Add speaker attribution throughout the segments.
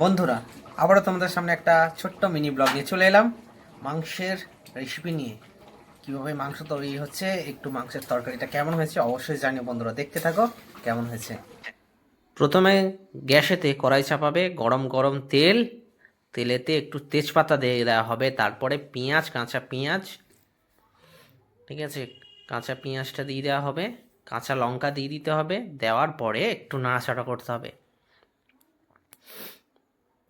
Speaker 1: বন্ধুরা, আবারও তোমাদের সামনে একটা ছোট্ট মিনি ব্লগ নিয়ে চলে এলাম মাংসের রেসিপি নিয়ে। কিভাবে মাংস তৈরি হচ্ছে, একটু মাংসের তরকারিটা কেমন হয়েছে অবশ্যই জানিও বন্ধুরা। দেখতে থাকো কেমন হয়েছে। প্রথমে গ্যাসেতে কড়াই চাপাবে, গরম গরম তেল, তেলেতে একটু তেজপাতা দিয়ে দেওয়া হবে, তারপরে পেঁয়াজ, কাঁচা পেঁয়াজ, ঠিক আছে, কাঁচা পেঁয়াজটা দিয়ে দেওয়া হবে, কাঁচা লঙ্কা দিয়ে দিতে হবে, দেওয়ার পরে একটু নাড়াচাড়া করতে হবে,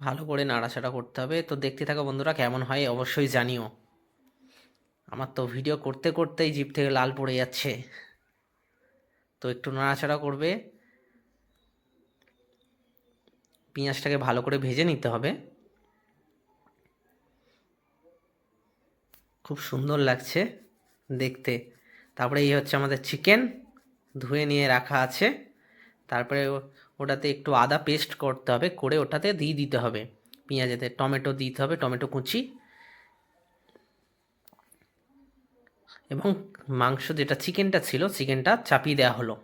Speaker 1: ভালো করে নাড়াচাড়া করতে হবে। তো দেখতে থাকো বন্ধুরা, কেমন হয় অবশ্যই জানিও। আমার তো ভিডিও করতে করতেই জিভ থেকে লাল পড়ে যাচ্ছে। তো একটু নাড়াচাড়া করবে, পেঁয়াজটাকে ভালো করে ভেজে নিতে হবে। খুব সুন্দর লাগছে দেখতে। তারপরে এই হচ্ছে আমাদের চিকেন, ধুয়ে নিয়ে রাখা আছে। তারপরে ওটাতে একটু আদা পেস্ট করতে হবে, করে ওটাতে দিয়ে দিতে হবে। পেঁয়াজেতে টমেটো দিতে হবে, টমেটো কুচি, এবং মাংস যেটা চিকেনটা ছিল চিকেনটা চাপিয়ে দেওয়া হলো।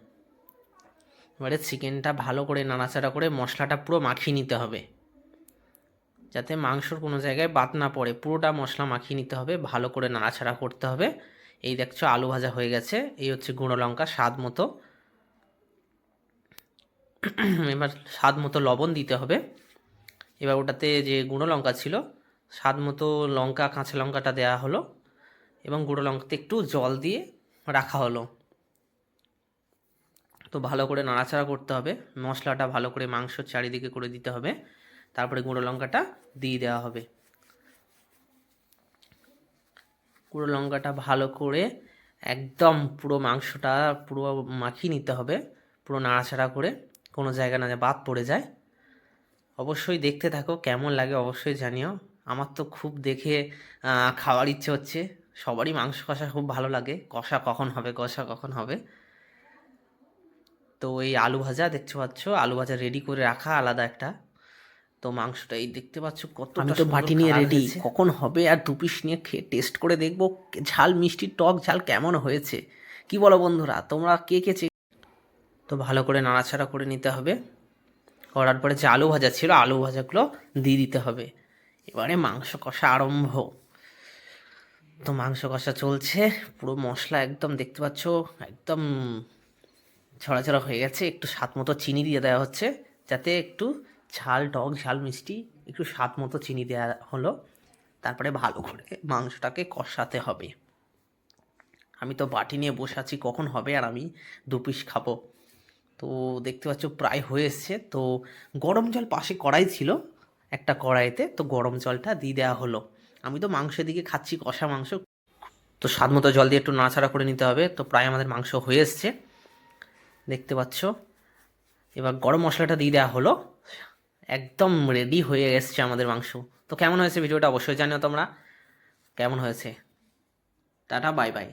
Speaker 1: এবারে চিকেনটা ভালো করে নাড়াচাড়া করে মশলাটা পুরো মাখিয়ে নিতে হবে, যাতে মাংসর কোনো জায়গায় বাদ না পড়ে। পুরোটা মশলা মাখিয়ে নিতে হবে, ভালো করে নাড়াচাড়া করতে হবে। এই দেখছো আলু ভাজা হয়ে গেছে। এই হচ্ছে গুঁড়ো লঙ্কা স্বাদ মতো। এবার স্বাদ মতো লবণ দিতে হবে। এবার ওটাতে যে গুঁড়ো লঙ্কা ছিল, স্বাদ মতো লঙ্কা, কাঁচা লঙ্কাটা দেওয়া হলো, এবং গুঁড়ো লঙ্কাতে একটু জল দিয়ে রাখা হলো। তো ভালো করে নাড়াচাড়া করতে হবে, মশলাটা ভালো করে মাংসর চারিদিকে করে দিতে হবে। তারপরে গুঁড়ো লঙ্কাটা দিয়ে দেওয়া হবে। গুঁড়ো লঙ্কাটা ভালো করে একদম পুরো মাংসটা পুরো মাখিয়ে নিতে হবে, পুরো নাড়াচাড়া করে, কোনো জায়গা না বাদ পড়ে যায়। অবশ্যই দেখতে থাকো, কেমন লাগে অবশ্যই জানিও। আমার তো খুব দেখে খাওয়ার ইচ্ছে হচ্ছে। সবারই মাংস কষা খুব ভালো লাগে, কষা কখন হবে, কষা কখন হবে। তো এই আলু ভাজা দেখতে পাচ্ছ, আলু ভাজা রেডি করে রাখা আলাদা একটা। তো মাংসটা এই দেখতে পাচ্ছ কতটা আমি তো বাটি নিয়ে রেডি, কখন হবে আর দু পিস নিয়ে খেয়ে টেস্ট করে দেখবো ঝাল মিষ্টি টক ঝাল কেমন হয়েছে। কি বলো বন্ধুরা, তোমরা কে কে তো ভালো করে নাড়াচাড়া করে নিতে হবে। করার পরে যে আলু ভাজা ছিল আলু ভাজাগুলো দিয়ে দিতে হবে। এবারে মাংস কষা আরম্ভ। তো মাংস কষা চলছে, পুরো মশলা একদম দেখতে পাচ্ছ একদম ছড়াছড়া হয়ে গেছে। একটু স্বাদ মতো চিনি দিয়ে দেওয়া হচ্ছে, যাতে একটু ঝাল টক ঝাল মিষ্টি একটু স্বাদ মতো চিনি দেওয়া হলো। তারপরে ভালো করে মাংসটাকে কষাতে হবে। আমি তো বাটি নিয়ে বসে আছি কখন হবে, আর আমি দু পিস খাবো। তো দেখতে পাচ্ছ প্রায় হয়ে এসছে। তো গরম জল পাশে কড়াই ছিল একটা কড়াইতে, তো গরম জলটা দিয়ে দেওয়া হলো। আমি তো মাংসের দিকে খাচ্ছি, কষা মাংস। তো স্বাদ মতো জল দিয়ে একটু নাড়াচাড়া করে নিতে হবে। তো প্রায় আমাদের মাংস হয়ে এসছে দেখতে পাচ্ছ। এবার গরম মশলাটা দিয়ে দেওয়া হলো, একদম রেডি হয়ে এসছে আমাদের মাংস। তো কেমন হয়েছে ভিডিওটা অবশ্যই জানিও তোমরা, কেমন হয়েছে। Tata, bye bye.